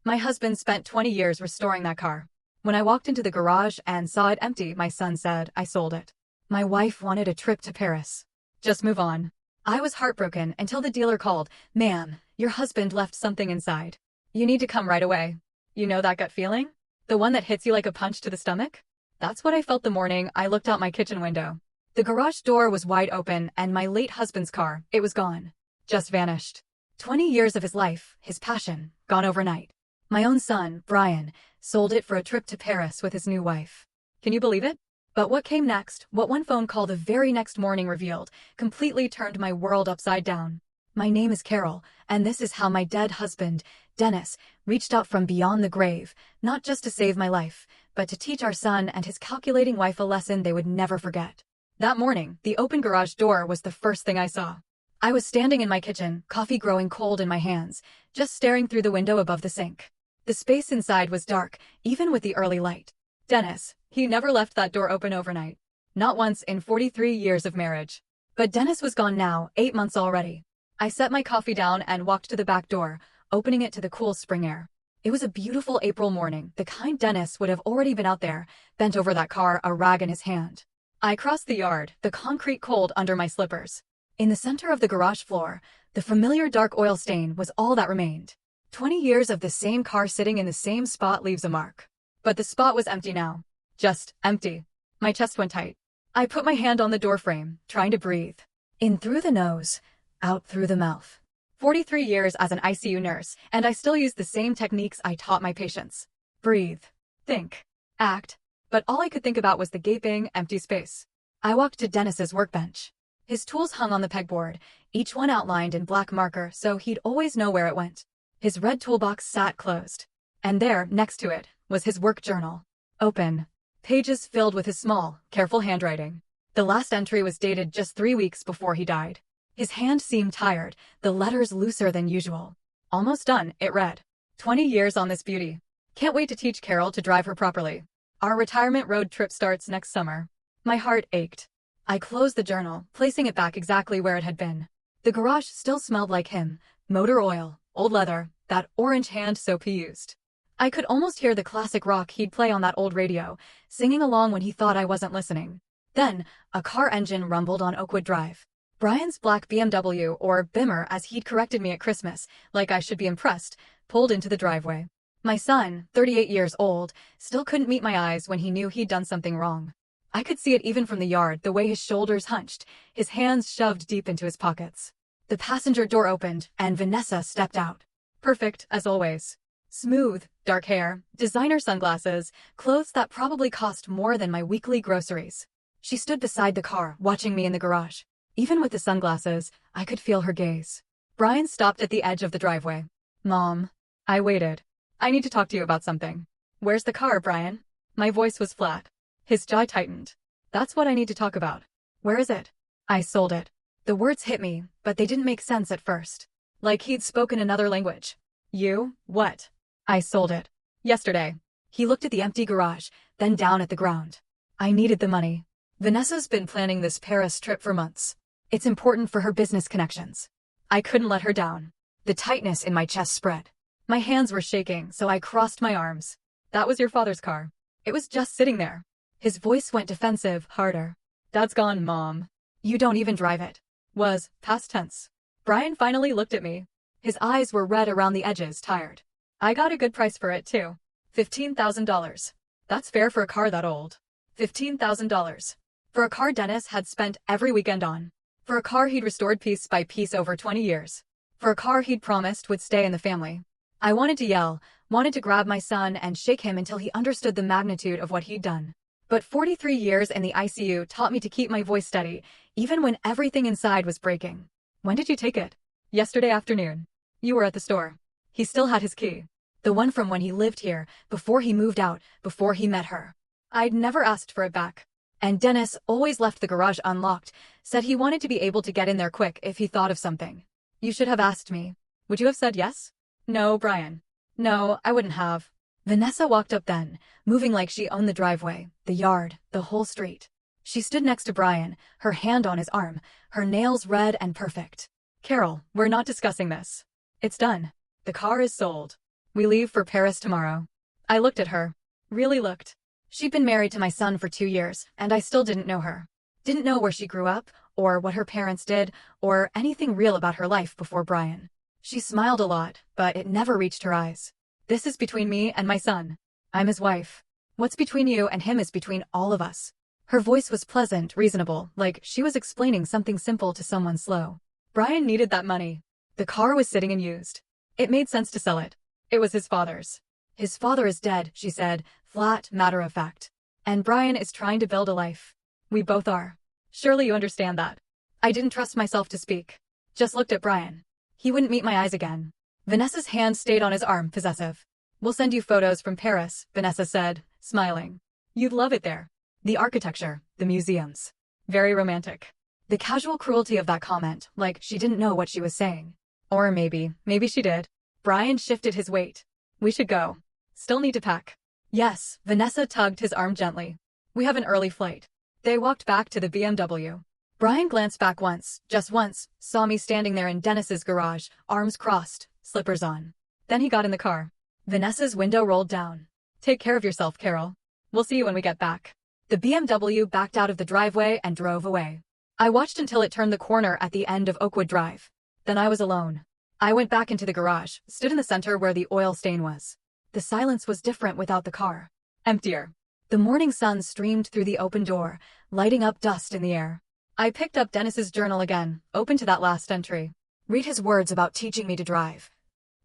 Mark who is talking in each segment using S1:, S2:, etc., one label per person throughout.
S1: My husband spent 20 years restoring that car. When I walked into the garage and saw it empty, my son said, I sold it. My wife wanted a trip to Paris. Just move on. I was heartbroken until the dealer called. Ma'am, your husband left something inside. You need to come right away. You know that gut feeling? The one that hits you like a punch to the stomach? That's what I felt the morning I looked out my kitchen window. The garage door was wide open and my late husband's car, it was gone. Just vanished. 20 years of his life, his passion, gone overnight. My own son, Brian, sold it for a trip to Paris with his new wife. Can you believe it? But what came next, what one phone call the very next morning revealed, completely turned my world upside down. My name is Carol, and this is how my dead husband, Dennis, reached out from beyond the grave, not just to save my life, but to teach our son and his calculating wife a lesson they would never forget. That morning, the open garage door was the first thing I saw. I was standing in my kitchen, coffee growing cold in my hands, just staring through the window above the sink. The space inside was dark, even with the early light. Dennis, he never left that door open overnight. Not once in 43 years of marriage. But Dennis was gone now, 8 months already. I set my coffee down and walked to the back door, opening it to the cool spring air. It was a beautiful April morning, the kind Dennis would have already been out there, bent over that car, a rag in his hand. I crossed the yard, the concrete cold under my slippers. In the center of the garage floor, the familiar dark oil stain was all that remained. 20 years of the same car sitting in the same spot leaves a mark. But the spot was empty now. Just empty. My chest went tight. I put my hand on the doorframe, trying to breathe. In through the nose, out through the mouth. 43 years as an ICU nurse, and I still use the same techniques I taught my patients. Breathe. Think. Act. But all I could think about was the gaping, empty space. I walked to Dennis's workbench. His tools hung on the pegboard, each one outlined in black marker so he'd always know where it went. His red toolbox sat closed. And there, next to it, was his work journal. Open. Pages filled with his small, careful handwriting. The last entry was dated just 3 weeks before he died. His hand seemed tired, the letters looser than usual. Almost done, it read. 20 years on this beauty. Can't wait to teach Carol to drive her properly. Our retirement road trip starts next summer. My heart ached. I closed the journal, placing it back exactly where it had been. The garage still smelled like him. Motor oil, old leather, that orange hand soap he used. I could almost hear the classic rock he'd play on that old radio, singing along when he thought I wasn't listening. Then, a car engine rumbled on Oakwood Drive. Brian's black BMW, or Bimmer as he'd corrected me at Christmas, like I should be impressed, pulled into the driveway. My son, 38 years old, still couldn't meet my eyes when he knew he'd done something wrong. I could see it even from the yard, the way his shoulders hunched, his hands shoved deep into his pockets. The passenger door opened, and Vanessa stepped out. Perfect, as always. Smooth, dark hair, designer sunglasses, clothes that probably cost more than my weekly groceries. She stood beside the car, watching me in the garage. Even with the sunglasses, I could feel her gaze. Brian stopped at the edge of the driveway. Mom. I waited. I need to talk to you about something. Where's the car, Brian? My voice was flat. His jaw tightened. That's what I need to talk about. Where is it? I sold it. The words hit me, but they didn't make sense at first. Like he'd spoken another language. You? What? I sold it. Yesterday. He looked at the empty garage, then down at the ground. I needed the money. Vanessa's been planning this Paris trip for months. It's important for her business connections. I couldn't let her down. The tightness in my chest spread. My hands were shaking, so I crossed my arms. That was your father's car. It was just sitting there. His voice went defensive, harder. Dad's gone, Mom. You don't even drive it. Was, past tense. Brian finally looked at me. His eyes were red around the edges, tired. I got a good price for it, too. $15,000. That's fair for a car that old. $15,000. For a car Dennis had spent every weekend on. For a car he'd restored piece by piece over 20 years. For a car he'd promised would stay in the family. I wanted to yell, wanted to grab my son and shake him until he understood the magnitude of what he'd done. But 43 years in the ICU taught me to keep my voice steady, even when everything inside was breaking. When did you take it? Yesterday afternoon. You were at the store. He still had his key. The one from when he lived here, before he moved out, before he met her. I'd never asked for it back. And Dennis always left the garage unlocked, said he wanted to be able to get in there quick if he thought of something. You should have asked me. Would you have said yes? No, Brian. No, I wouldn't have. Vanessa walked up then, moving like she owned the driveway, the yard, the whole street. She stood next to Brian, her hand on his arm, her nails red and perfect. Carol, we're not discussing this. It's done. The car is sold. We leave for Paris tomorrow. I looked at her. Really looked. She'd been married to my son for 2 years, and I still didn't know her. Didn't know where she grew up, or what her parents did, or anything real about her life before Brian. She smiled a lot, but it never reached her eyes. This is between me and my son. I'm his wife. What's between you and him is between all of us. Her voice was pleasant, reasonable, like she was explaining something simple to someone slow. Brian needed that money. The car was sitting and used. It made sense to sell it. It was his father's. His father is dead, she said, flat, matter of fact. And Brian is trying to build a life. We both are. Surely you understand that. I didn't trust myself to speak. Just looked at Brian. He wouldn't meet my eyes again. Vanessa's hand stayed on his arm, possessive. We'll send you photos from Paris, Vanessa said, smiling. You'd love it there. The architecture, the museums. Very romantic. The casual cruelty of that comment, like she didn't know what she was saying. Or maybe she did. Brian shifted his weight. We should go. Still need to pack. Yes, Vanessa tugged his arm gently. We have an early flight. They walked back to the BMW. Brian glanced back once, just once, saw me standing there in Dennis's garage, arms crossed, slippers on. Then he got in the car. Vanessa's window rolled down. Take care of yourself, Carol. We'll see you when we get back. The BMW backed out of the driveway and drove away. I watched until it turned the corner at the end of Oakwood Drive. Then I was alone. I went back into the garage, stood in the center where the oil stain was. The silence was different without the car. Emptier. The morning sun streamed through the open door, lighting up dust in the air. I picked up Dennis's journal again, open to that last entry. Read his words about teaching me to drive.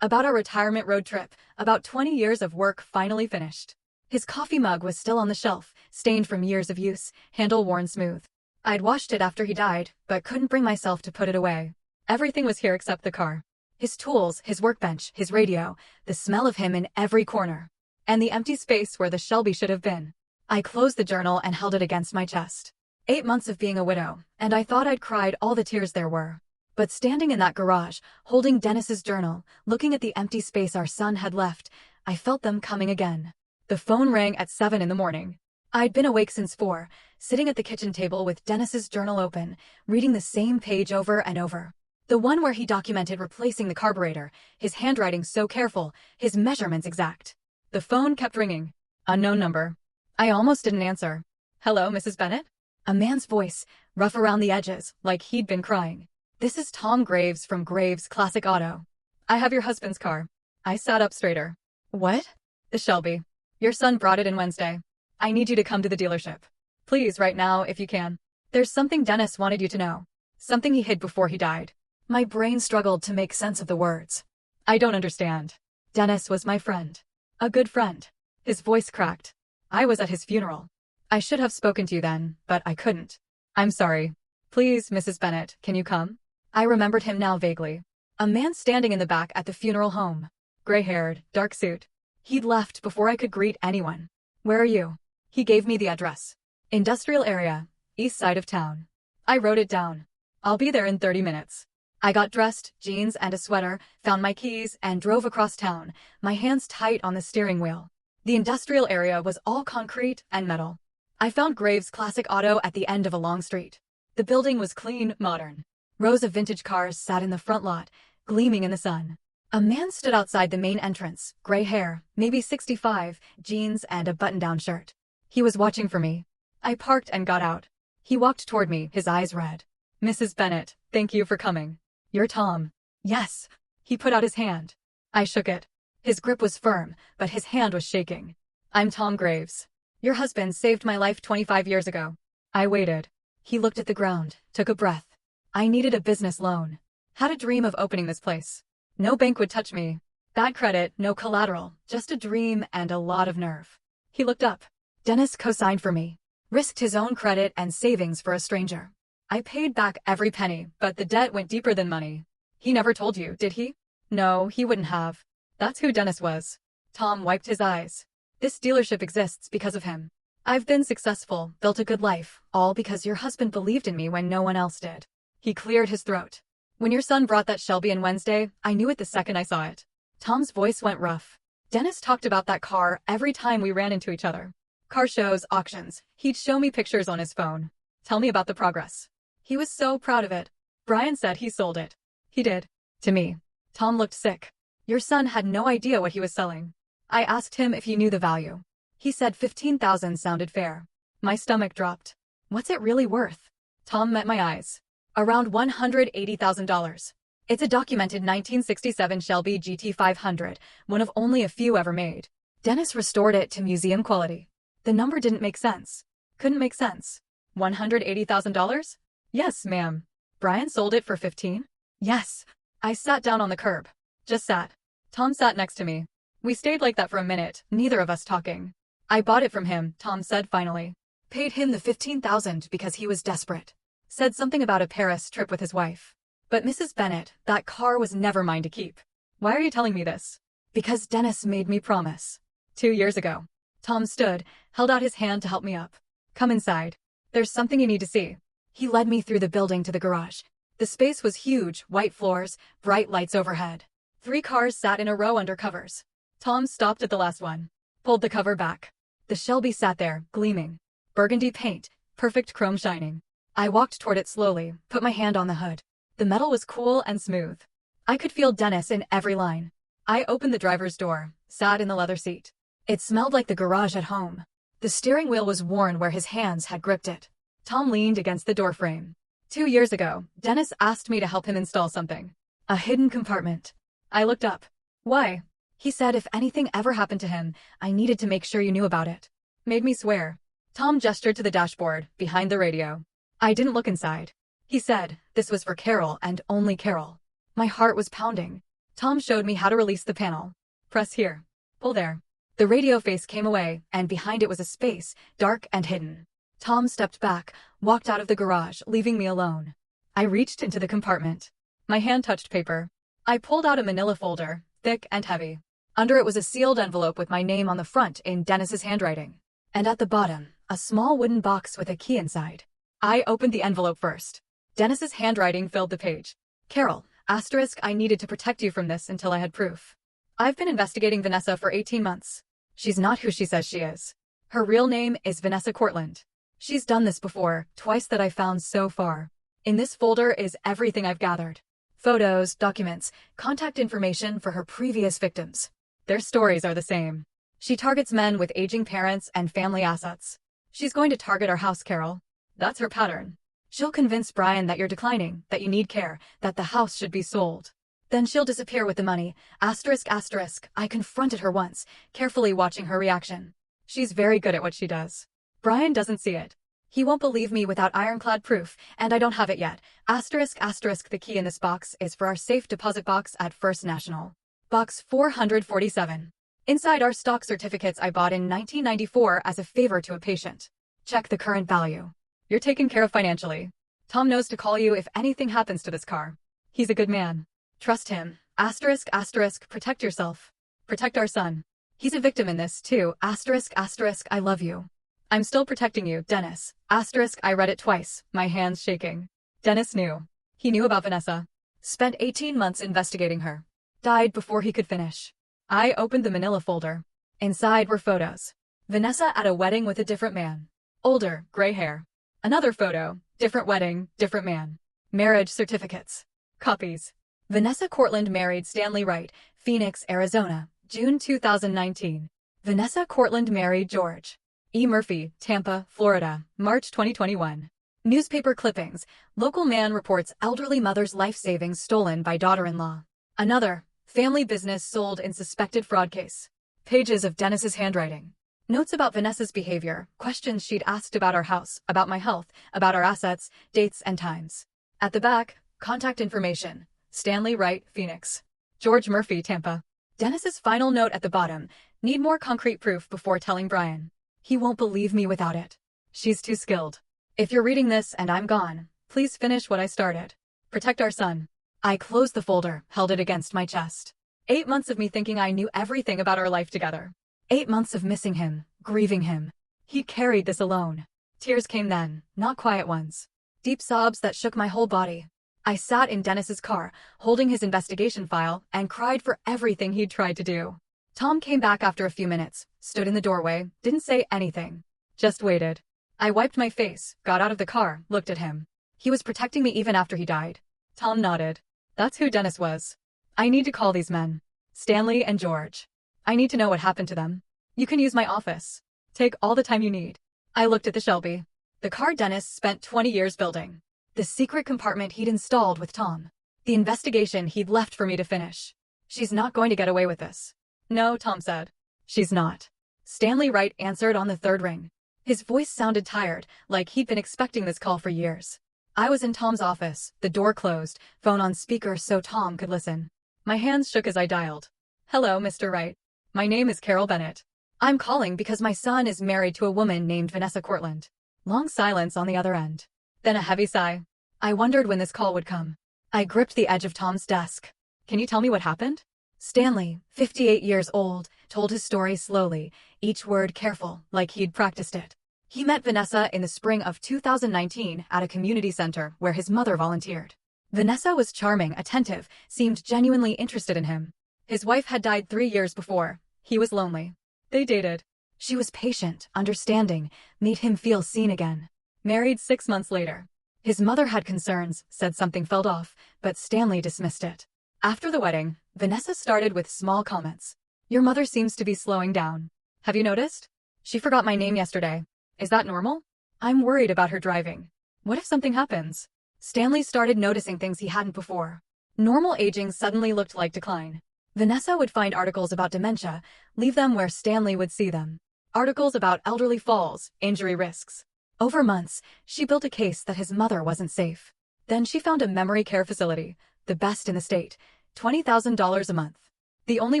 S1: About our retirement road trip, about 20 years of work finally finished. His coffee mug was still on the shelf, stained from years of use, handle worn smooth. I'd washed it after he died, but couldn't bring myself to put it away. Everything was here except the car. His tools, his workbench, his radio, the smell of him in every corner. And the empty space where the Shelby should have been. I closed the journal and held it against my chest. 8 months of being a widow, and I thought I'd cried all the tears there were. But standing in that garage, holding Dennis's journal, looking at the empty space our son had left, I felt them coming again. The phone rang at 7 in the morning. I'd been awake since 4, sitting at the kitchen table with Dennis's journal open, reading the same page over and over. The one where he documented replacing the carburetor, his handwriting so careful, his measurements exact. The phone kept ringing. Unknown number. I almost didn't answer. Hello, Mrs. Bennett? A man's voice, rough around the edges, like he'd been crying. This is Tom Graves from Graves Classic Auto. I have your husband's car. I sat up straighter. What? The Shelby. Your son brought it in Wednesday. I need you to come to the dealership. Please, right now, if you can. There's something Dennis wanted you to know. Something he hid before he died. My brain struggled to make sense of the words. I don't understand. Dennis was my friend. A good friend. His voice cracked. I was at his funeral. I should have spoken to you then, but I couldn't. I'm sorry. Please, Mrs. Bennett, can you come? I remembered him now vaguely. A man standing in the back at the funeral home. Gray-haired, dark suit. He'd left before I could greet anyone. Where are you? He gave me the address. Industrial area, east side of town. I wrote it down. I'll be there in 30 minutes. I got dressed, jeans and a sweater, found my keys, and drove across town, my hands tight on the steering wheel. The industrial area was all concrete and metal. I found Graves Classic Auto at the end of a long street. The building was clean, modern. Rows of vintage cars sat in the front lot, gleaming in the sun. A man stood outside the main entrance, gray hair, maybe 65, jeans and a button-down shirt. He was watching for me. I parked and got out. He walked toward me, his eyes red. Mrs. Bennett, thank you for coming. You're Tom. Yes. He put out his hand. I shook it. His grip was firm, but his hand was shaking. I'm Tom Graves. Your husband saved my life 25 years ago. I waited. He looked at the ground, took a breath. I needed a business loan. Had a dream of opening this place. No bank would touch me. Bad credit, no collateral, just a dream and a lot of nerve. He looked up. Dennis co-signed for me. Risked his own credit and savings for a stranger. I paid back every penny, but the debt went deeper than money. He never told you, did he? No, he wouldn't have. That's who Dennis was. Tom wiped his eyes. This dealership exists because of him. I've been successful, built a good life, all because your husband believed in me when no one else did. He cleared his throat. When your son brought that Shelby in Wednesday, I knew it the second I saw it. Tom's voice went rough. Dennis talked about that car every time we ran into each other. Car shows, auctions. He'd show me pictures on his phone. Tell me about the progress. He was so proud of it. Brian said he sold it. He did. To me. Tom looked sick. Your son had no idea what he was selling. I asked him if he knew the value. He said 15,000 sounded fair. My stomach dropped. What's it really worth? Tom met my eyes. Around $180,000. It's a documented 1967 Shelby GT500, one of only a few ever made. Dennis restored it to museum quality. The number didn't make sense. Couldn't make sense. $180,000? Yes, ma'am. Brian sold it for 15? Yes. I sat down on the curb. Just sat. Tom sat next to me. We stayed like that for a minute, neither of us talking. I bought it from him, Tom said finally. Paid him the 15,000 because he was desperate. Said something about a Paris trip with his wife. But Mrs. Bennett, that car was never mine to keep. Why are you telling me this? Because Dennis made me promise. 2 years ago. Tom stood, held out his hand to help me up. Come inside. There's something you need to see. He led me through the building to the garage. The space was huge, white floors, bright lights overhead. 3 cars sat in a row under covers. Tom stopped at the last one. Pulled the cover back. The Shelby sat there, gleaming. Burgundy paint, perfect chrome shining. I walked toward it slowly, put my hand on the hood. The metal was cool and smooth. I could feel Dennis in every line. I opened the driver's door, sat in the leather seat. It smelled like the garage at home. The steering wheel was worn where his hands had gripped it. Tom leaned against the doorframe. 2 years ago, Dennis asked me to help him install something. A hidden compartment. I looked up. Why? He said if anything ever happened to him, I needed to make sure you knew about it. Made me swear. Tom gestured to the dashboard, behind the radio. I didn't look inside. He said, this was for Carol and only Carol. My heart was pounding. Tom showed me how to release the panel. Press here. Pull there. The radio face came away, and behind it was a space, dark and hidden. Tom stepped back, walked out of the garage, leaving me alone. I reached into the compartment. My hand touched paper. I pulled out a manila folder, thick and heavy. Under it was a sealed envelope with my name on the front in Dennis's handwriting. And at the bottom, a small wooden box with a key inside. I opened the envelope first. Dennis's handwriting filled the page. Carol, asterisk, I needed to protect you from this until I had proof. I've been investigating Vanessa for 18 months. She's not who she says she is. Her real name is Vanessa Cortland. She's done this before, twice that I found so far. In this folder is everything I've gathered. Photos, documents, contact information for her previous victims. Their stories are the same. She targets men with aging parents and family assets. She's going to target our house, Carol. That's her pattern. She'll convince Brian that you're declining, that you need care, that the house should be sold. Then she'll disappear with the money. Asterisk, asterisk. I confronted her once, carefully watching her reaction. She's very good at what she does. Brian doesn't see it. He won't believe me without ironclad proof, and I don't have it yet. Asterisk, asterisk. The key in this box is for our safe deposit box at First National. Box 447. Inside are stock certificates I bought in 1994 as a favor to a patient. Check the current value. You're taken care of financially. Tom knows to call you if anything happens to this car. He's a good man. Trust him. Asterisk, asterisk. Protect yourself. Protect our son. He's a victim in this, too. Asterisk, asterisk. I love you. I'm still protecting you, Dennis. Asterisk. I read it twice, my hands shaking. Dennis knew. He knew about Vanessa. Spent 18 months investigating her. Died before he could finish. I opened the manila folder. Inside were photos. Vanessa at a wedding with a different man. Older, gray hair. Another photo. Different wedding, different man. Marriage certificates. Copies. Vanessa Cortland married Stanley Wright, Phoenix, Arizona, June 2019. Vanessa Cortland married George E. Murphy, Tampa, Florida, March 2021. Newspaper clippings. Local man reports elderly mother's life savings stolen by daughter-in-law. Another. Family business sold in suspected fraud case. Pages of Dennis's handwriting. Notes about Vanessa's behavior, questions she'd asked about our house, about my health, about our assets, dates and times. At the back, contact information. Stanley Wright, Phoenix. George Murphy, Tampa. Dennis's final note at the bottom. Need more concrete proof before telling Brian. He won't believe me without it. She's too skilled. If you're reading this and I'm gone, please finish what I started. Protect our son. I closed the folder, held it against my chest. 8 months of me thinking I knew everything about our life together. 8 months of missing him, grieving him. He carried this alone. Tears came then, not quiet ones. Deep sobs that shook my whole body. I sat in Dennis's car, holding his investigation file, and cried for everything he'd tried to do. Tom came back after a few minutes, stood in the doorway, didn't say anything. Just waited. I wiped my face, got out of the car, looked at him. He was protecting me even after he died. Tom nodded. That's who Dennis was. I need to call these men. Stanley and George. I need to know what happened to them. You can use my office. Take all the time you need. I looked at the Shelby. The car Dennis spent 20 years building. The secret compartment he'd installed with Tom. The investigation he'd left for me to finish. She's not going to get away with this. No, Tom said. She's not. Stanley Wright answered on the third ring. His voice sounded tired, like he'd been expecting this call for years. I was in Tom's office, the door closed, phone on speaker so Tom could listen. My hands shook as I dialed. Hello, Mr. Wright. My name is Carol Bennett. I'm calling because my son is married to a woman named Vanessa Cortland. Long silence on the other end. Then a heavy sigh. I wondered when this call would come. I gripped the edge of Tom's desk. Can you tell me what happened? Stanley, 58 years old, told his story slowly, each word careful, like he'd practiced it. He met Vanessa in the spring of 2019 at a community center where his mother volunteered. Vanessa was charming, attentive, seemed genuinely interested in him. His wife had died 3 years before. He was lonely. They dated. She was patient, understanding, made him feel seen again. Married 6 months later. His mother had concerns, said something felt off, but Stanley dismissed it. After the wedding, Vanessa started with small comments. Your mother seems to be slowing down. Have you noticed? She forgot my name yesterday. Is that normal? I'm worried about her driving. What if something happens? Stanley started noticing things he hadn't before. Normal aging suddenly looked like decline. Vanessa would find articles about dementia, leave them where Stanley would see them. Articles about elderly falls, injury risks. Over months, she built a case that his mother wasn't safe. Then she found a memory care facility, the best in the state, $20,000 a month. The only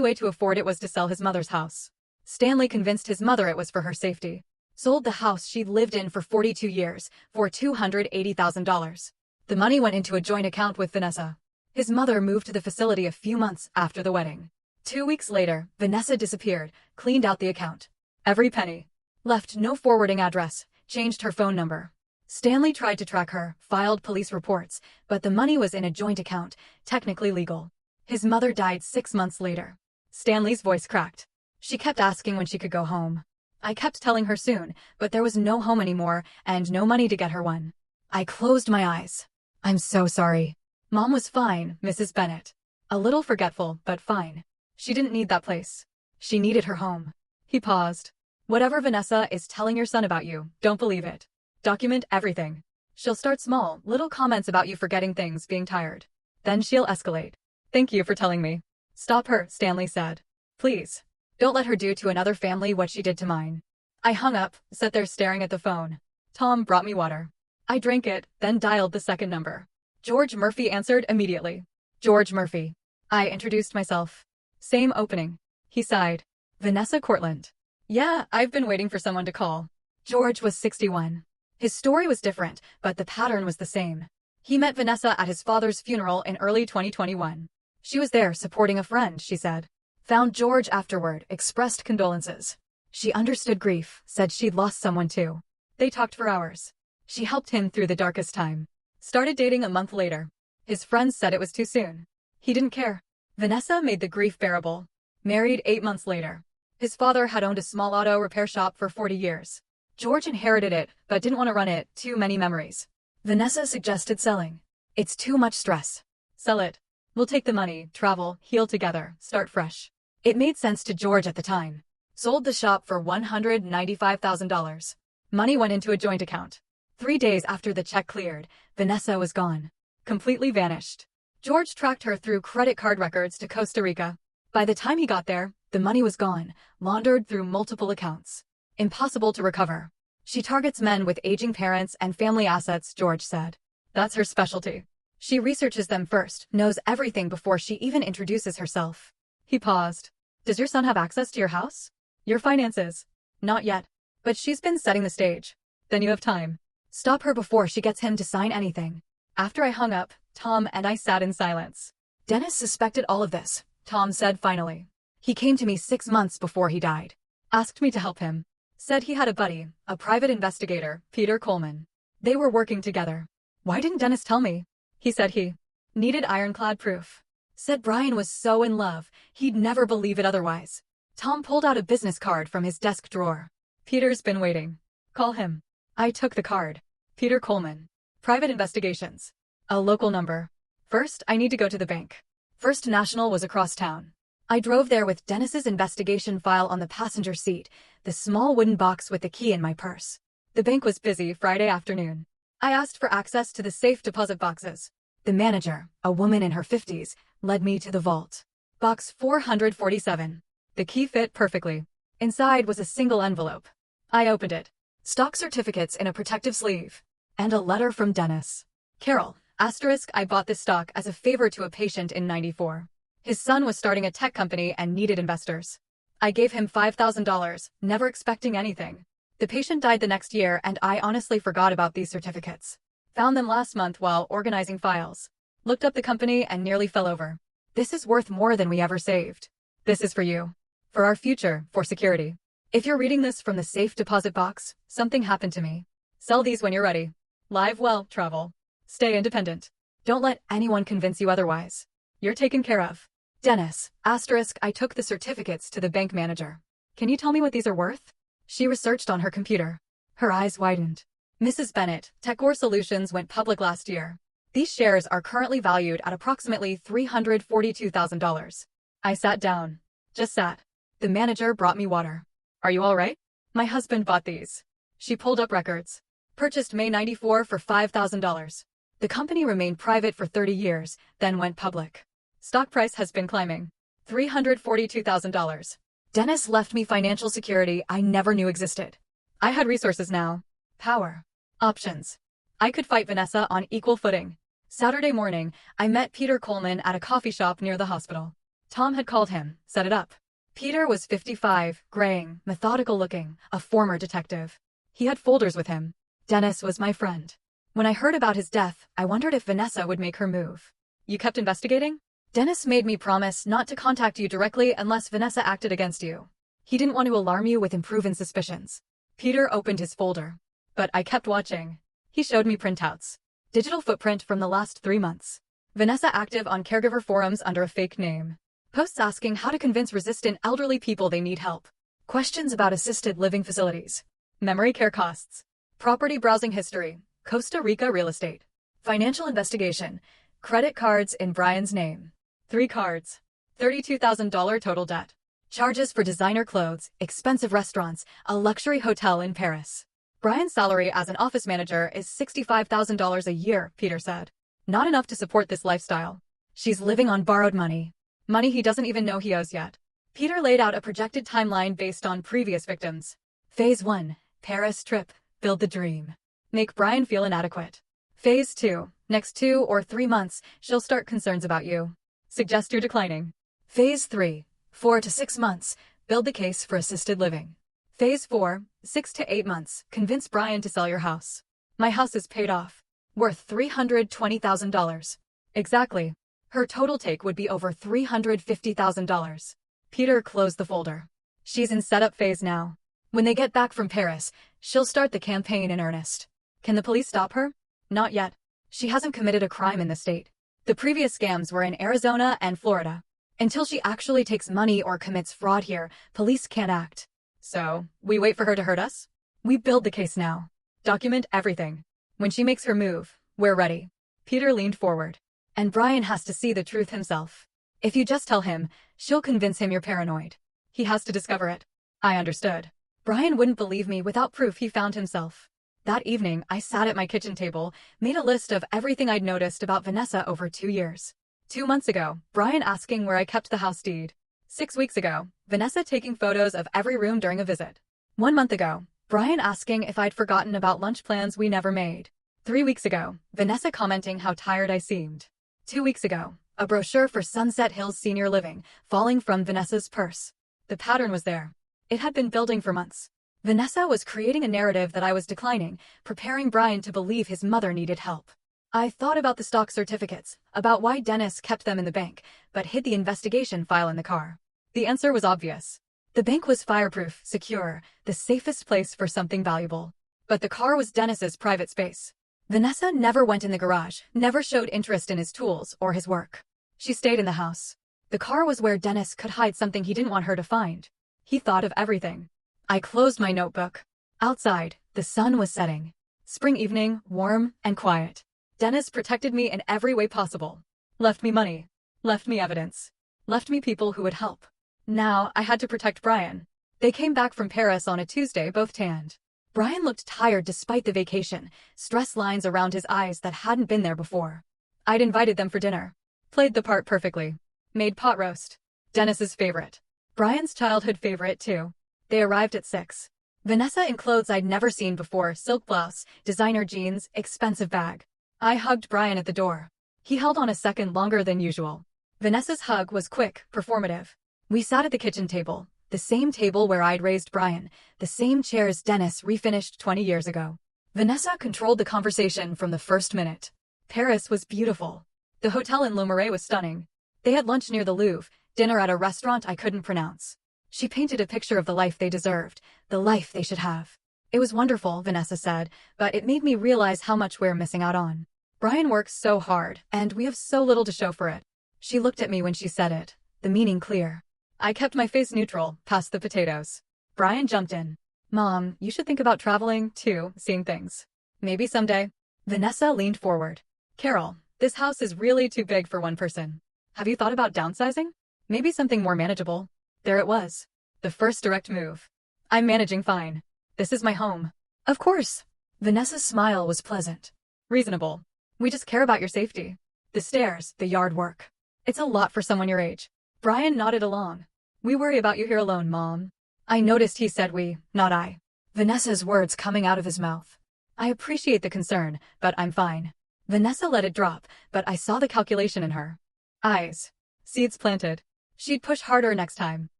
S1: way to afford it was to sell his mother's house. Stanley convinced his mother it was for her safety. Sold the house she'd lived in for 42 years for $280,000. The money went into a joint account with Vanessa. His mother moved to the facility a few months after the wedding. 2 weeks later, Vanessa disappeared, cleaned out the account. Every penny. Left no forwarding address, changed her phone number. Stanley tried to track her, filed police reports, but the money was in a joint account, technically legal. His mother died 6 months later. Stanley's voice cracked. She kept asking when she could go home. I kept telling her soon, but there was no home anymore and no money to get her one. I closed my eyes. I'm so sorry. Mom was fine, Mrs. Bennett. A little forgetful, but fine. She didn't need that place. She needed her home. He paused. Whatever Vanessa is telling your son about you, don't believe it. Document everything. She'll start small, little comments about you forgetting things, being tired. Then she'll escalate. Thank you for telling me. Stop her, Stanley said. Please. Don't let her do to another family what she did to mine. I hung up, sat there staring at the phone. Tom brought me water. I drank it, then dialed the second number. George Murphy answered immediately. George Murphy. I introduced myself. Same opening. He sighed. Vanessa Cortland. Yeah, I've been waiting for someone to call. George was 61. His story was different, but the pattern was the same. He met Vanessa at his father's funeral in early 2021. She was there supporting a friend, she said. Found George afterward, expressed condolences. She understood grief, said she'd lost someone too. They talked for hours. She helped him through the darkest time. Started dating a month later. His friends said it was too soon. He didn't care. Vanessa made the grief bearable. Married 8 months later. His father had owned a small auto repair shop for 40 years. George inherited it, but didn't want to run it, too many memories. Vanessa suggested selling. It's too much stress. Sell it. We'll take the money, travel, heal together, start fresh. It made sense to George at the time. Sold the shop for $195,000. Money went into a joint account. 3 days after the check cleared, Vanessa was gone. Completely vanished. George tracked her through credit card records to Costa Rica. By the time he got there, the money was gone, laundered through multiple accounts. Impossible to recover. She targets men with aging parents and family assets, George said. That's her specialty. She researches them first, knows everything before she even introduces herself. He paused. Does your son have access to your house? Your finances? Not yet. But she's been setting the stage. Then you have time. Stop her before she gets him to sign anything. After I hung up, Tom and I sat in silence. Dennis suspected all of this, Tom said finally. He came to me 6 months before he died. Asked me to help him. Said he had a buddy, a private investigator, Peter Coleman. They were working together. Why didn't Dennis tell me? He said he needed ironclad proof. Said Brian was so in love, he'd never believe it otherwise. Tom pulled out a business card from his desk drawer. Peter's been waiting. Call him. I took the card. Peter Coleman. Private investigations. A local number. First, I need to go to the bank. First National was across town. I drove there with Dennis's investigation file on the passenger seat, the small wooden box with the key in my purse. The bank was busy Friday afternoon. I asked for access to the safe deposit boxes. The manager, a woman in her 50s, led me to the vault. Box 447. The key fit perfectly. Inside was a single envelope. I opened it. Stock certificates in a protective sleeve. And a letter from Dennis. Carol, asterisk, I bought this stock as a favor to a patient in '94. His son was starting a tech company and needed investors. I gave him $5,000, never expecting anything. The patient died the next year and I honestly forgot about these certificates. Found them last month while organizing files. Looked up the company and nearly fell over. This is worth more than we ever saved. This is for you. For our future, for security. If you're reading this from the safe deposit box, something happened to me. Sell these when you're ready. Live well, travel. Stay independent. Don't let anyone convince you otherwise. You're taken care of. Dennis, asterisk, I took the certificates to the bank manager. Can you tell me what these are worth? She researched on her computer. Her eyes widened. Mrs. Bennett, Techcore Solutions went public last year. These shares are currently valued at approximately $342,000. I sat down. Just sat. The manager brought me water. Are you all right? My husband bought these. She pulled up records. Purchased May '94 for $5,000. The company remained private for 30 years, then went public. Stock price has been climbing. $342,000. Dennis left me financial security I never knew existed. I had resources now. Power. Options. I could fight Vanessa on equal footing. Saturday morning, I met Peter Coleman at a coffee shop near the hospital. Tom had called him, set it up. Peter was 55, graying, methodical looking, a former detective. He had folders with him. Dennis was my friend. When I heard about his death, I wondered if Vanessa would make her move. You kept investigating? Dennis made me promise not to contact you directly unless Vanessa acted against you. He didn't want to alarm you with unproven suspicions. Peter opened his folder. But I kept watching. He showed me printouts. Digital footprint from the last 3 months. Vanessa active on caregiver forums under a fake name. Posts asking how to convince resistant elderly people they need help. Questions about assisted living facilities. Memory care costs. Property browsing history. Costa Rica real estate. Financial investigation. Credit cards in Brian's name. 3 cards. $32,000 total debt. Charges for designer clothes, expensive restaurants, a luxury hotel in Paris. Brian's salary as an office manager is $65,000 a year, Peter said. Not enough to support this lifestyle. She's living on borrowed money. Money he doesn't even know he owes yet. Peter laid out a projected timeline based on previous victims. Phase 1, Paris trip, build the dream. Make Brian feel inadequate. Phase 2, next 2 or 3 months, she'll start concerns about you. Suggest you're declining. Phase 3, 4 to 6 months, build the case for assisted living. Phase 4, 6 to 8 months, convince Brian to sell your house. My house is paid off. Worth $320,000. Exactly. Her total take would be over $350,000. Peter closed the folder. She's in setup phase now. When they get back from Paris, she'll start the campaign in earnest. Can the police stop her? Not yet. She hasn't committed a crime in the state. The previous scams were in Arizona and Florida. Until she actually takes money or commits fraud here, police can't act. So, we wait for her to hurt us? We build the case now. Document everything. When she makes her move, we're ready. Peter leaned forward. And Brian has to see the truth himself. If you just tell him, she'll convince him you're paranoid. He has to discover it. I understood. Brian wouldn't believe me without proof he found himself. That evening, I sat at my kitchen table, made a list of everything I'd noticed about Vanessa over 2 years. 2 months ago, Brian asking where I kept the house deed. 6 weeks ago, Vanessa taking photos of every room during a visit. 1 month ago, Brian asking if I'd forgotten about lunch plans we never made. 3 weeks ago, Vanessa commenting how tired I seemed. 2 weeks ago, a brochure for Sunset Hills Senior Living, falling from Vanessa's purse. The pattern was there. It had been building for months. Vanessa was creating a narrative that I was declining, preparing Brian to believe his mother needed help. I thought about the stock certificates, about why Dennis kept them in the bank, but hid the investigation file in the car. The answer was obvious. The bank was fireproof, secure, the safest place for something valuable. But the car was Dennis's private space. Vanessa never went in the garage, never showed interest in his tools or his work. She stayed in the house. The car was where Dennis could hide something he didn't want her to find. He thought of everything. I closed my notebook. Outside, the sun was setting. Spring evening, warm and quiet. Dennis protected me in every way possible. Left me money. Left me evidence. left me people who would help. Now, I had to protect Brian. They came back from Paris on a Tuesday, both tanned. Brian looked tired despite the vacation, stress lines around his eyes that hadn't been there before. I'd invited them for dinner. Played the part perfectly. Made pot roast. Dennis's favorite. Brian's childhood favorite, too. They arrived at 6. Vanessa in clothes I'd never seen before, silk blouse, designer jeans, expensive bag. I hugged Brian at the door. He held on a second longer than usual. Vanessa's hug was quick, performative. We sat at the kitchen table, the same table where I'd raised Brian, the same chairs Dennis refinished 20 years ago. Vanessa controlled the conversation from the first minute. Paris was beautiful. The hotel in Le Marais was stunning. They had lunch near the Louvre, dinner at a restaurant I couldn't pronounce. She painted a picture of the life they deserved, the life they should have. It was wonderful, Vanessa said, but it made me realize how much we're missing out on. Brian works so hard, and we have so little to show for it. She looked at me when she said it, the meaning clear. I kept my face neutral, past the potatoes. Brian jumped in. Mom, you should think about traveling, too, seeing things. Maybe someday. Vanessa leaned forward. Carol, this house is really too big for one person. Have you thought about downsizing? Maybe something more manageable. There it was. The first direct move. I'm managing fine. This is my home. Of course. Vanessa's smile was pleasant. Reasonable. We just care about your safety. The stairs, the yard work. It's a lot for someone your age. Brian nodded along. We worry about you here alone, Mom. I noticed he said we, not I. Vanessa's words coming out of his mouth. I appreciate the concern, but I'm fine. Vanessa let it drop, but I saw the calculation in her eyes. Seeds planted. She'd push harder next time.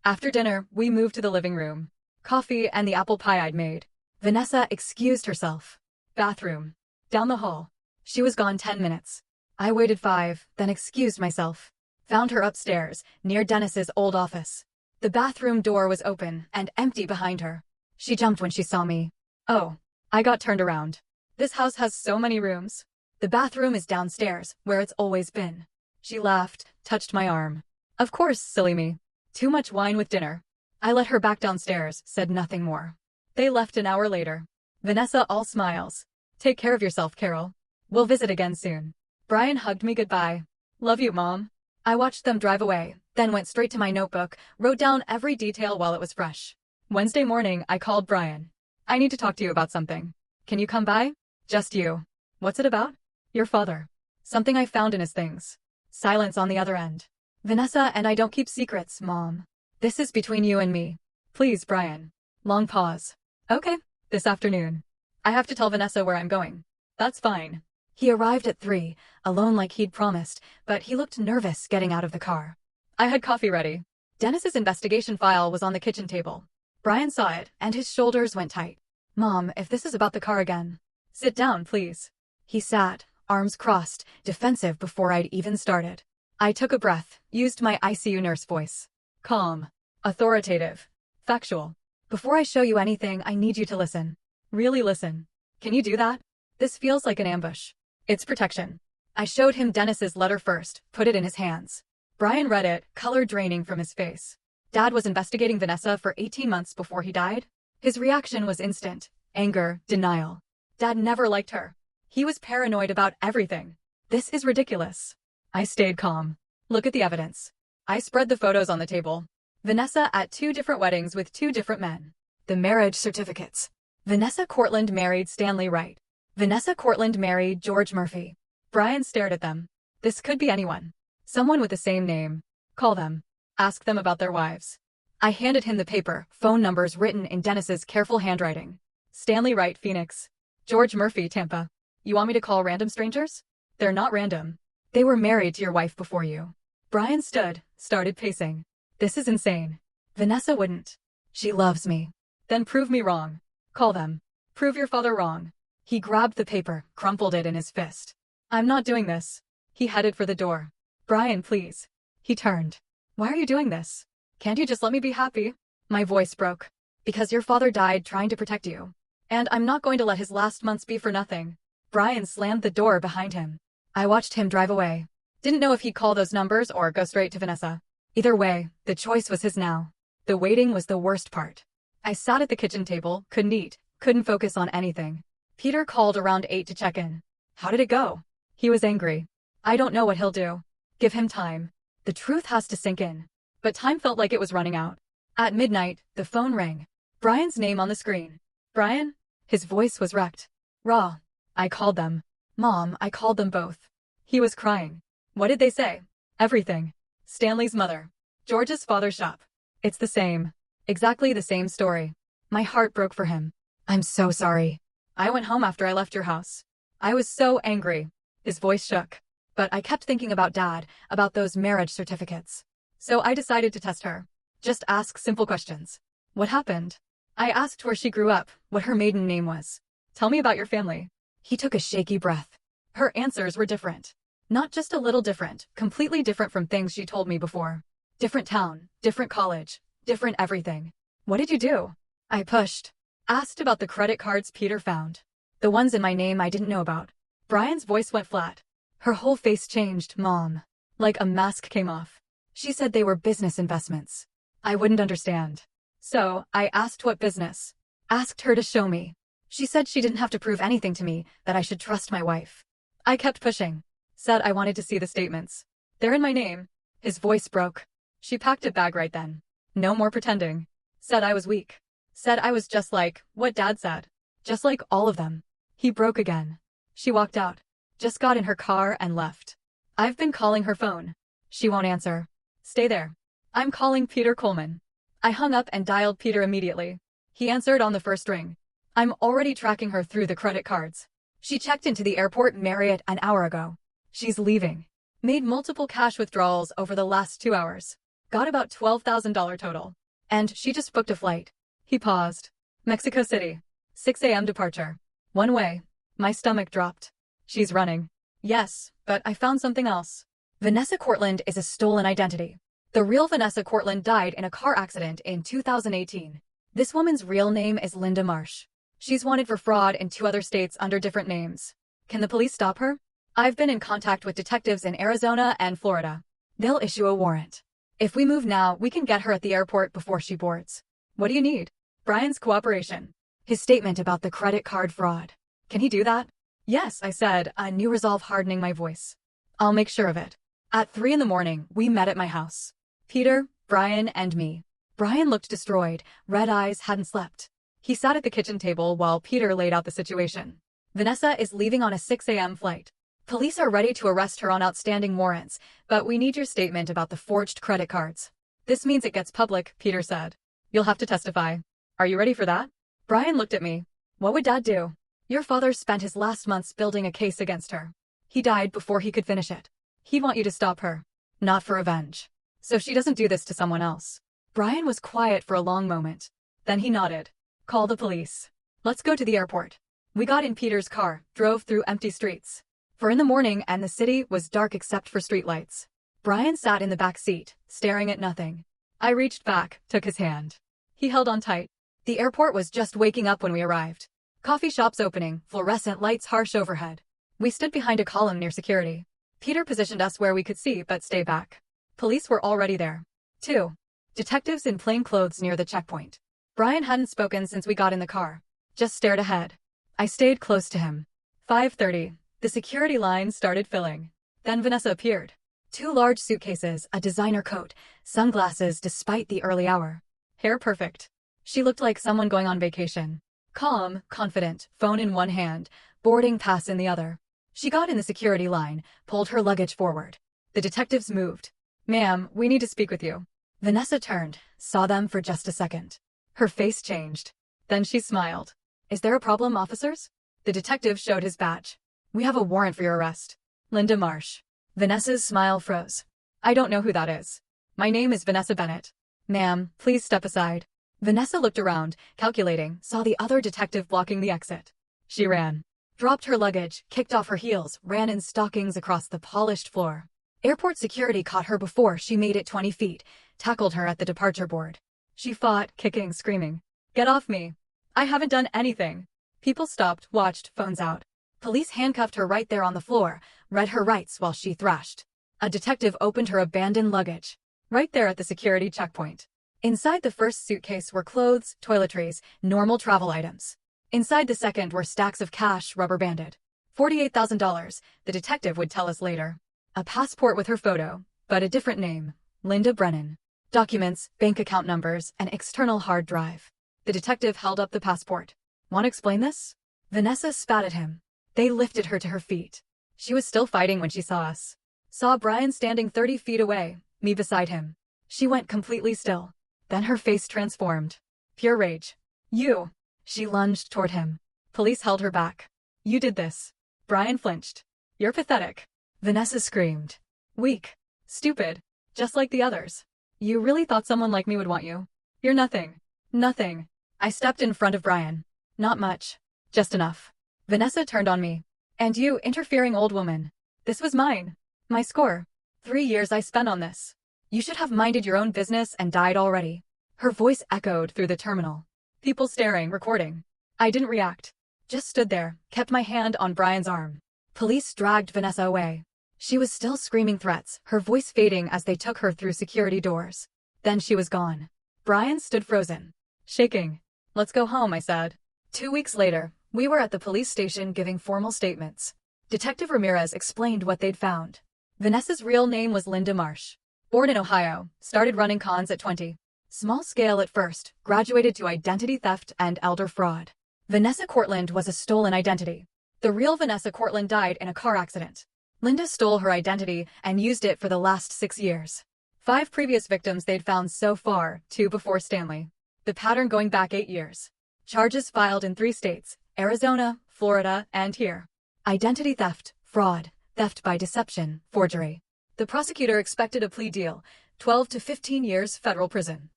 S1: After dinner, we moved to the living room. Coffee and the apple pie I'd made. Vanessa excused herself. Bathroom. Down the hall. She was gone 10 minutes. I waited 5, then excused myself. Found her upstairs, near Dennis's old office. The bathroom door was open and empty behind her. She jumped when she saw me. Oh. I got turned around. This house has so many rooms. The bathroom is downstairs, where it's always been. She laughed, touched my arm. Of course, silly me. Too much wine with dinner. I let her back downstairs, said nothing more. They left an hour later. Vanessa all smiles. Take care of yourself, Carol. We'll visit again soon. Brian hugged me goodbye. Love you, Mom. I watched them drive away, then went straight to my notebook, wrote down every detail while it was fresh. Wednesday morning, I called Brian. I need to talk to you about something. Can you come by? Just you. What's it about? Your father. Something I found in his things. Silence on the other end. Vanessa and I don't keep secrets, Mom. This is between you and me. Please, Brian. Long pause. Okay, this afternoon. I have to tell Vanessa where I'm going. That's fine. He arrived at 3, alone like he'd promised, but he looked nervous getting out of the car. I had coffee ready. Dennis's investigation file was on the kitchen table. Brian saw it, and his shoulders went tight. Mom, if this is about the car again. Sit down, please. He sat, arms crossed, defensive before I'd even started. I took a breath, used my ICU nurse voice. Calm. Authoritative. Factual. Before I show you anything, I need you to listen. Really listen. Can you do that? This feels like an ambush. It's protection. I showed him Dennis's letter first, put it in his hands. Brian read it, color draining from his face. Dad was investigating Vanessa for 18 months before he died. His reaction was instant. Anger, denial. Dad never liked her. He was paranoid about everything. This is ridiculous. I stayed calm. Look at the evidence. I spread the photos on the table. Vanessa at 2 different weddings with 2 different men. The marriage certificates. Vanessa Cortland married Stanley Wright. Vanessa Cortland married George Murphy. Brian stared at them. This could be anyone. Someone with the same name. Call them. Ask them about their wives. I handed him the paper, phone numbers written in Dennis's careful handwriting. Stanley Wright, Phoenix. George Murphy, Tampa. You want me to call random strangers? They're not random. They were married to your wife before you. Brian stood, started pacing. This is insane. Vanessa wouldn't. She loves me. Then prove me wrong. Call them. Prove your father wrong. He grabbed the paper, crumpled it in his fist. I'm not doing this. He headed for the door. Brian, please. He turned. Why are you doing this? Can't you just let me be happy? My voice broke. Because your father died trying to protect you. And I'm not going to let his last months be for nothing. Brian slammed the door behind him. I watched him drive away. Didn't know if he'd call those numbers or go straight to Vanessa. Either way, the choice was his now. The waiting was the worst part. I sat at the kitchen table, couldn't eat, couldn't focus on anything. Peter called around 8 to check in. How did it go? He was angry. I don't know what he'll do. Give him time. The truth has to sink in. But time felt like it was running out. At midnight, the phone rang. Brian's name on the screen. Brian? His voice was wrecked. Raw. I called them. Mom, I called them both. He was crying. What did they say? Everything. Stanley's mother. George's father's shop. It's the same. Exactly the same story. My heart broke for him. I'm so sorry. I went home after I left your house. I was so angry. His voice shook. But I kept thinking about Dad, about those marriage certificates. So I decided to test her. Just ask simple questions. What happened? I asked where she grew up, what her maiden name was. Tell me about your family. He took a shaky breath. Her answers were different. Not just a little different, completely different from things she told me before. Different town, different college, different everything. What did you do? I pushed. Asked about the credit cards Peter found. The ones in my name I didn't know about. Brian's voice went flat. Her whole face changed, Mom. Like a mask came off. She said they were business investments. I wouldn't understand. So, I asked what business. Asked her to show me. She said she didn't have to prove anything to me, that I should trust my wife. I kept pushing. Said I wanted to see the statements. They're in my name. His voice broke. She packed a bag right then. No more pretending. Said I was weak. Said I was just like what Dad said. Just like all of them. He broke again. She walked out. Just got in her car and left. I've been calling her phone. She won't answer. Stay there. I'm calling Peter Coleman. I hung up and dialed Peter immediately. He answered on the first ring. I'm already tracking her through the credit cards. She checked into the airport Marriott an hour ago. She's leaving. Made multiple cash withdrawals over the last 2 hours. Got about $12,000 total. And she just booked a flight. He paused. Mexico City. 6 a.m. departure. One way. My stomach dropped. She's running. Yes, but I found something else. Vanessa Cortland is a stolen identity. The real Vanessa Cortland died in a car accident in 2018. This woman's real name is Linda Marsh. She's wanted for fraud in 2 other states under different names. Can the police stop her? I've been in contact with detectives in Arizona and Florida. They'll issue a warrant. If we move now, we can get her at the airport before she boards. What do you need? Brian's cooperation. His statement about the credit card fraud. Can he do that? Yes, I said, a new resolve hardening my voice. I'll make sure of it. At 3 in the morning, we met at my house. Peter, Brian, and me. Brian looked destroyed. Red eyes, hadn't slept. He sat at the kitchen table while Peter laid out the situation. Vanessa is leaving on a 6 a.m. flight. Police are ready to arrest her on outstanding warrants, but we need your statement about the forged credit cards. This means it gets public, Peter said. You'll have to testify. Are you ready for that? Brian looked at me. What would Dad do? Your father spent his last months building a case against her. He died before he could finish it. He'd want you to stop her. Not for revenge. So she doesn't do this to someone else. Brian was quiet for a long moment. Then he nodded. Call the police. Let's go to the airport. We got in Peter's car, drove through empty streets. For in the morning and the city was dark except for streetlights. Brian sat in the back seat, staring at nothing. I reached back, took his hand. He held on tight. The airport was just waking up when we arrived. Coffee shops opening, fluorescent lights harsh overhead. We stood behind a column near security. Peter positioned us where we could see but stay back. Police were already there. 2 detectives in plain clothes near the checkpoint. Brian hadn't spoken since we got in the car. Just stared ahead. I stayed close to him. 5:30. The security line started filling. Then Vanessa appeared. 2 large suitcases, a designer coat, sunglasses despite the early hour. Hair perfect. She looked like someone going on vacation. Calm, confident, phone in one hand, boarding pass in the other. She got in the security line, pulled her luggage forward. The detectives moved. Ma'am, we need to speak with you. Vanessa turned, saw them for just a second. Her face changed. Then she smiled. Is there a problem, officers? The detective showed his badge. We have a warrant for your arrest. Linda Marsh. Vanessa's smile froze. I don't know who that is. My name is Vanessa Bennett. Ma'am, please step aside. Vanessa looked around, calculating, saw the other detective blocking the exit. She ran. Dropped her luggage, kicked off her heels, ran in stockings across the polished floor. Airport security caught her before she made it 20 feet, tackled her at the departure board. She fought, kicking, screaming. Get off me. I haven't done anything. People stopped, watched, phones out. Police handcuffed her right there on the floor, read her rights while she thrashed. A detective opened her abandoned luggage. Right there at the security checkpoint. Inside the first suitcase were clothes, toiletries, normal travel items. Inside the second were stacks of cash, rubber-banded. $48,000, the detective would tell us later. A passport with her photo, but a different name, Linda Brennan. Documents, bank account numbers, an external hard drive. The detective held up the passport. Want to explain this? Vanessa spat at him. They lifted her to her feet. She was still fighting when she saw us. Saw Brian standing 30 feet away, me beside him. She went completely still. Then her face transformed. Pure rage. You! She lunged toward him. Police held her back. You did this. Brian flinched. You're pathetic. Vanessa screamed. Weak. Stupid. Just like the others. You really thought someone like me would want you? You're nothing. Nothing. I stepped in front of Brian. Not much. Just enough. Vanessa turned on me. And you, interfering old woman. This was mine. My score. 3 years I spent on this. You should have minded your own business and died already. Her voice echoed through the terminal. People staring, recording. I didn't react. Just stood there, kept my hand on Brian's arm. Police dragged Vanessa away. She was still screaming threats, her voice fading as they took her through security doors. Then she was gone. Brian stood frozen. Shaking. Let's go home, I said. 2 weeks later, we were at the police station giving formal statements. Detective Ramirez explained what they'd found. Vanessa's real name was Linda Marsh. Born in Ohio, started running cons at 20. Small scale at first, graduated to identity theft and elder fraud. Vanessa Cortland was a stolen identity. The real Vanessa Cortland died in a car accident. Linda stole her identity and used it for the last 6 years. 5 previous victims they'd found so far, 2 before Stanley. The pattern going back 8 years. Charges filed in 3 states, Arizona, Florida, and here. Identity theft, fraud, theft by deception, forgery. The prosecutor expected a plea deal, 12 to 15 years federal prison.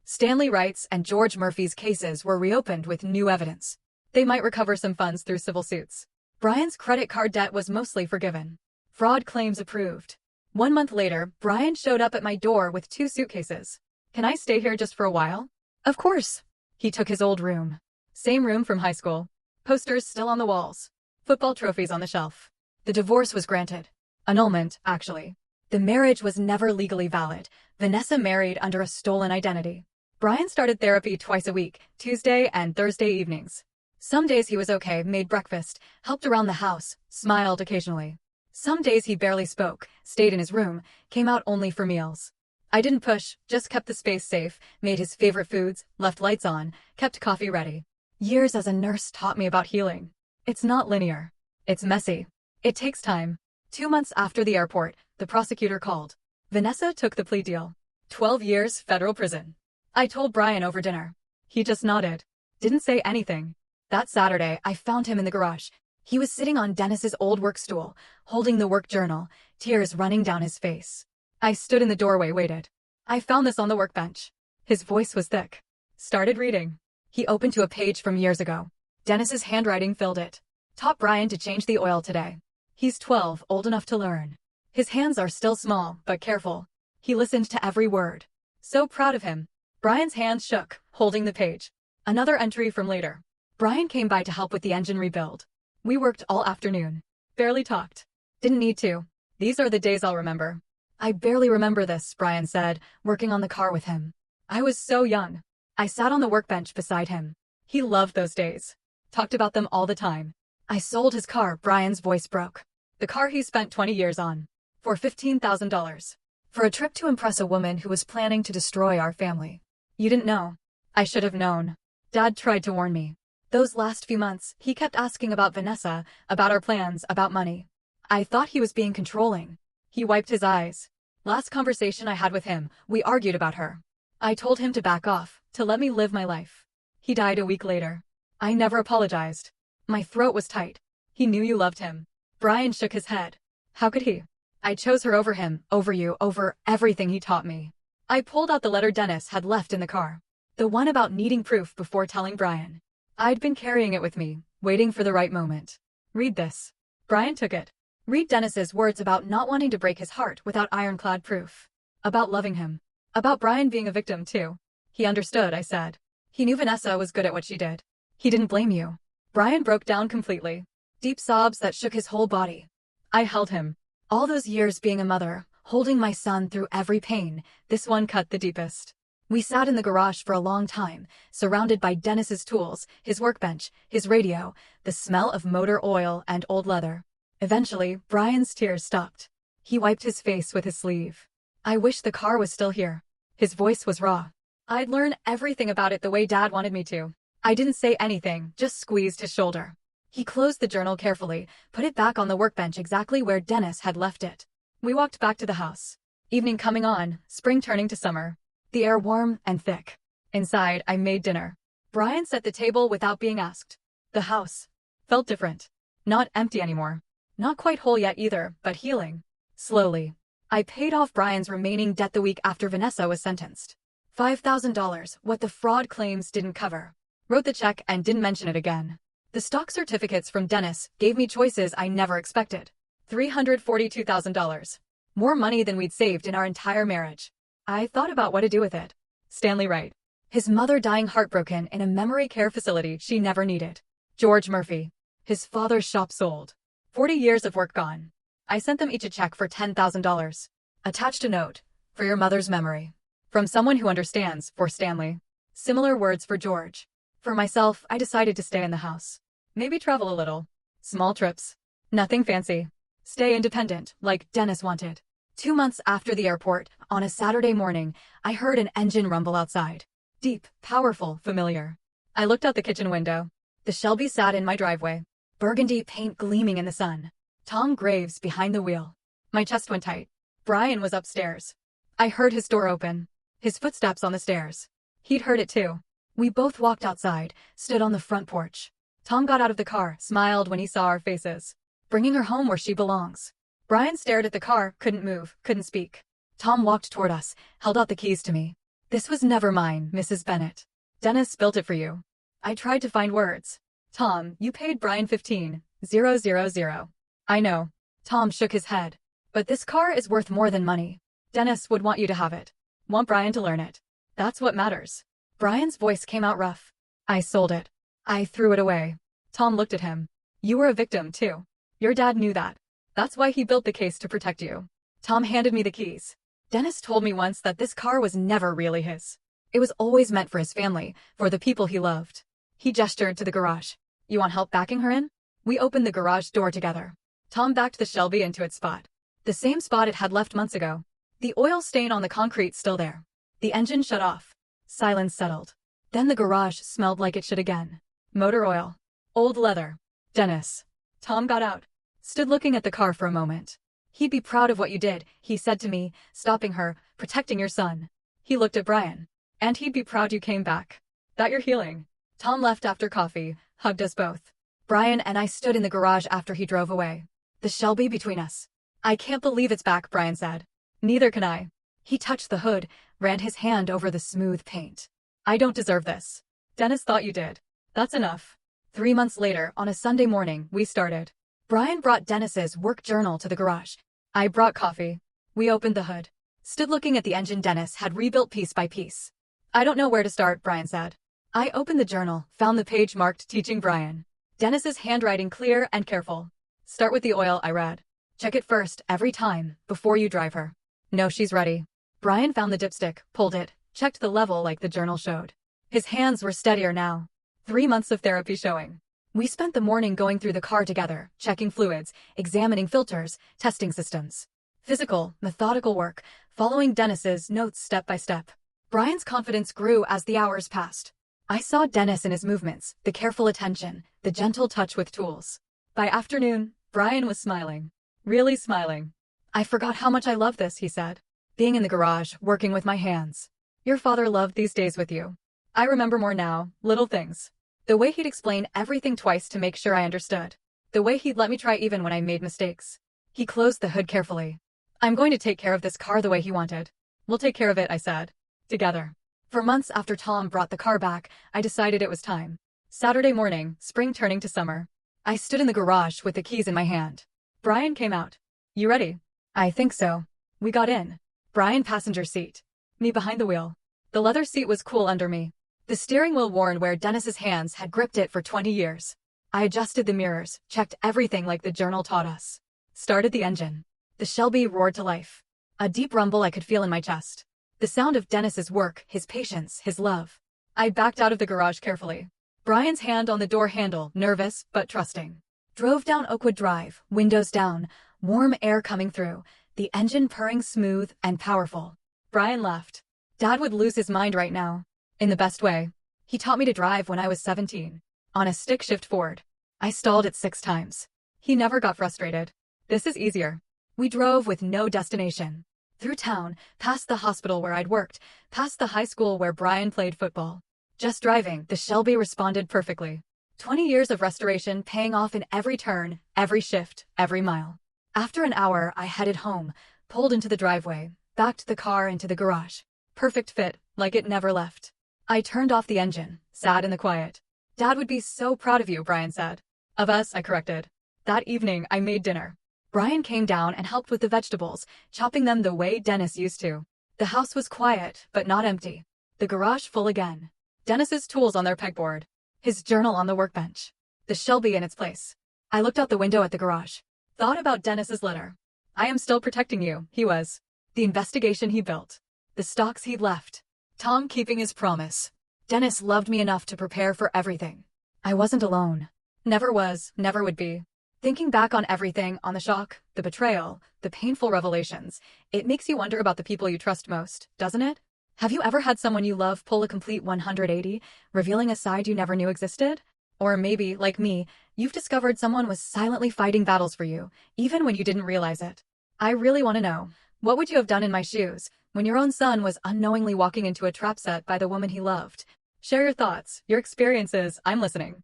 S1: Stanley Wright's and George Murphy's cases were reopened with new evidence. They might recover some funds through civil suits. Brian's credit card debt was mostly forgiven. Fraud claims approved. 1 month later, Brian showed up at my door with 2 suitcases. Can I stay here just for a while? Of course. He took his old room. Same room from high school. Posters still on the walls. Football trophies on the shelf. The divorce was granted. Annulment, actually. The marriage was never legally valid. Vanessa married under a stolen identity. Brian started therapy twice a week, Tuesday and Thursday evenings. Some days he was okay, made breakfast, helped around the house, smiled occasionally. Some days he barely spoke, stayed in his room, came out only for meals. I didn't push, just kept the space safe, made his favorite foods, left lights on, kept coffee ready. Years as a nurse taught me about healing. It's not linear. It's messy. It takes time. 2 months after the airport, the prosecutor called. Vanessa took the plea deal. 12 years federal prison. I told Brian over dinner. He just nodded. Didn't say anything. That Saturday, I found him in the garage. He was sitting on Dennis's old work stool, holding the work journal, tears running down his face. I stood in the doorway, waited. I found this on the workbench. His voice was thick. Started reading. He opened to a page from years ago. Dennis's handwriting filled it. Taught Brian to change the oil today. He's 12, old enough to learn. His hands are still small, but careful. He listened to every word. So proud of him. Brian's hands shook, holding the page. Another entry from later. Brian came by to help with the engine rebuild. We worked all afternoon. Barely talked. Didn't need to. These are the days I'll remember. I barely remember this, Brian said, working on the car with him. I was so young. I sat on the workbench beside him. He loved those days. Talked about them all the time. I sold his car, Brian's voice broke. The car he spent 20 years on. For $15,000. For a trip to impress a woman who was planning to destroy our family. You didn't know. I should have known. Dad tried to warn me. Those last few months, he kept asking about Vanessa, about our plans, about money. I thought he was being controlling. He wiped his eyes. Last conversation I had with him, we argued about her. I told him to back off, to let me live my life. He died a week later. I never apologized. My throat was tight. He knew you loved him. Brian shook his head. How could he? I chose her over him, over you, over everything he taught me. I pulled out the letter Dennis had left in the car. The one about needing proof before telling Brian. I'd been carrying it with me, waiting for the right moment. Read this. Brian took it. Read Dennis's words about not wanting to break his heart without ironclad proof. About loving him. About Brian being a victim, too. He understood, I said. He knew Vanessa was good at what she did. He didn't blame you. Brian broke down completely. Deep sobs that shook his whole body. I held him. All those years being a mother, holding my son through every pain, this one cut the deepest. We sat in the garage for a long time, surrounded by Dennis's tools, his workbench, his radio, the smell of motor oil and old leather. Eventually, Brian's tears stopped. He wiped his face with his sleeve. I wish the car was still here. His voice was raw. I'd learn everything about it the way Dad wanted me to. I didn't say anything, just squeezed his shoulder. He closed the journal carefully, put it back on the workbench exactly where Dennis had left it. We walked back to the house. Evening coming on, spring turning to summer. The air warm and thick. Inside, I made dinner. Brian set the table without being asked. The house felt different. Not empty anymore. Not quite whole yet either, but healing. Slowly. I paid off Brian's remaining debt the week after Vanessa was sentenced. $5,000, what the fraud claims didn't cover. Wrote the check and didn't mention it again. The stock certificates from Dennis gave me choices I never expected. $342,000. More money than we'd saved in our entire marriage. I thought about what to do with it. Stanley Wright. His mother dying heartbroken in a memory care facility she never needed. George Murphy. His father's shop sold. 40 years of work gone. I sent them each a check for $10,000. Attached a note. For your mother's memory. From someone who understands, for Stanley. Similar words for George. For myself, I decided to stay in the house. Maybe travel a little. Small trips. Nothing fancy. Stay independent, like Dennis wanted. 2 months after the airport, on a Saturday morning, I heard an engine rumble outside. Deep, powerful, familiar. I looked out the kitchen window. The Shelby sat in my driveway. Burgundy paint gleaming in the sun. Tom Graves behind the wheel. My chest went tight. Brian was upstairs. I heard his door open. His footsteps on the stairs. He'd heard it too. We both walked outside, stood on the front porch. Tom got out of the car, smiled when he saw our faces. Bringing her home where she belongs. Brian stared at the car, couldn't move, couldn't speak. Tom walked toward us, held out the keys to me. This was never mine, Mrs. Bennett. Dennis built it for you. I tried to find words. Tom, you paid Brian $15,000. I know. Tom shook his head. But this car is worth more than money. Dennis would want you to have it. Want Brian to learn it. That's what matters. Brian's voice came out rough. I sold it. I threw it away. Tom looked at him. You were a victim, too. Your dad knew that. That's why he built the case to protect you. Tom handed me the keys. Dennis told me once that this car was never really his. It was always meant for his family, for the people he loved. He gestured to the garage. You want help backing her in? We opened the garage door together. Tom backed the Shelby into its spot. The same spot it had left months ago. The oil stain on the concrete still there. The engine shut off. Silence settled. Then the garage smelled like it should again. Motor oil. Old leather. Dennis. Tom got out. Stood looking at the car for a moment. He'd be proud of what you did, he said to me, stopping her, protecting your son. He looked at Brian. And he'd be proud you came back. That you're healing. Tom left after coffee, hugged us both. Brian and I stood in the garage after he drove away. The Shelby between us. I can't believe it's back, Brian said. Neither can I. He touched the hood, ran his hand over the smooth paint. I don't deserve this. Dennis thought you did. That's enough. 3 months later, on a Sunday morning, we started. Brian brought Dennis's work journal to the garage. I brought coffee. We opened the hood. Stood looking at the engine Dennis had rebuilt piece by piece. I don't know where to start, Brian said. I opened the journal, found the page marked Teaching Brian. Dennis's handwriting clear and careful. Start with the oil, I read. Check it first, every time, before you drive her. No, she's ready. Brian found the dipstick, pulled it, checked the level like the journal showed. His hands were steadier now. 3 months of therapy showing. We spent the morning going through the car together, checking fluids, examining filters, testing systems. Physical, methodical work, following Dennis's notes step by step. Brian's confidence grew as the hours passed. I saw Dennis in his movements, the careful attention, the gentle touch with tools. By afternoon, Brian was smiling. Really smiling. I forgot how much I love this, he said. Being in the garage, working with my hands. Your father loved these days with you. I remember more now, little things. The way he'd explain everything twice to make sure I understood. The way he'd let me try even when I made mistakes. He closed the hood carefully. I'm going to take care of this car the way he wanted. We'll take care of it, I said. Together. For months after Tom brought the car back, I decided it was time. Saturday morning, spring turning to summer. I stood in the garage with the keys in my hand. Brian came out. You ready? I think so. We got in. Brian passenger seat. Me behind the wheel. The leather seat was cool under me. The steering wheel worn where Dennis's hands had gripped it for 20 years. I adjusted the mirrors, checked everything like the journal taught us. Started the engine. The Shelby roared to life. A deep rumble I could feel in my chest. The sound of Dennis's work, his patience, his love. I backed out of the garage carefully. Brian's hand on the door handle, nervous but trusting. Drove down Oakwood Drive, windows down, warm air coming through. the engine purring smooth and powerful. Brian left. Dad would lose his mind right now. In the best way. He taught me to drive when I was 17. On a stick-shift Ford. I stalled it 6 times. He never got frustrated. This is easier. We drove with no destination. Through town, past the hospital where I'd worked, past the high school where Brian played football. Just driving, the Shelby responded perfectly. 20 years of restoration paying off in every turn, every shift, every mile. After an hour, I headed home, pulled into the driveway, backed the car into the garage. Perfect fit, like it never left. I turned off the engine, sat in the quiet. Dad would be so proud of you, Brian said. Of us, I corrected. That evening, I made dinner. Brian came down and helped with the vegetables, chopping them the way Dennis used to. The house was quiet, but not empty. The garage full again. Dennis's tools on their pegboard. His journal on the workbench. The Shelby in its place. I looked out the window at the garage. Thought about Dennis's letter. I am still protecting you, he was. The investigation he built. The stocks he'd left. Tom keeping his promise. Dennis loved me enough to prepare for everything. I wasn't alone. Never was, never would be. Thinking back on everything, on the shock, the betrayal, the painful revelations, it makes you wonder about the people you trust most, doesn't it? Have you ever had someone you love pull a complete 180, revealing a side you never knew existed? Or maybe, like me, you've discovered someone was silently fighting battles for you, even when you didn't realize it. I really want to know, what would you have done in my shoes, when your own son was unknowingly walking into a trap set by the woman he loved? Share your thoughts, your experiences, I'm listening.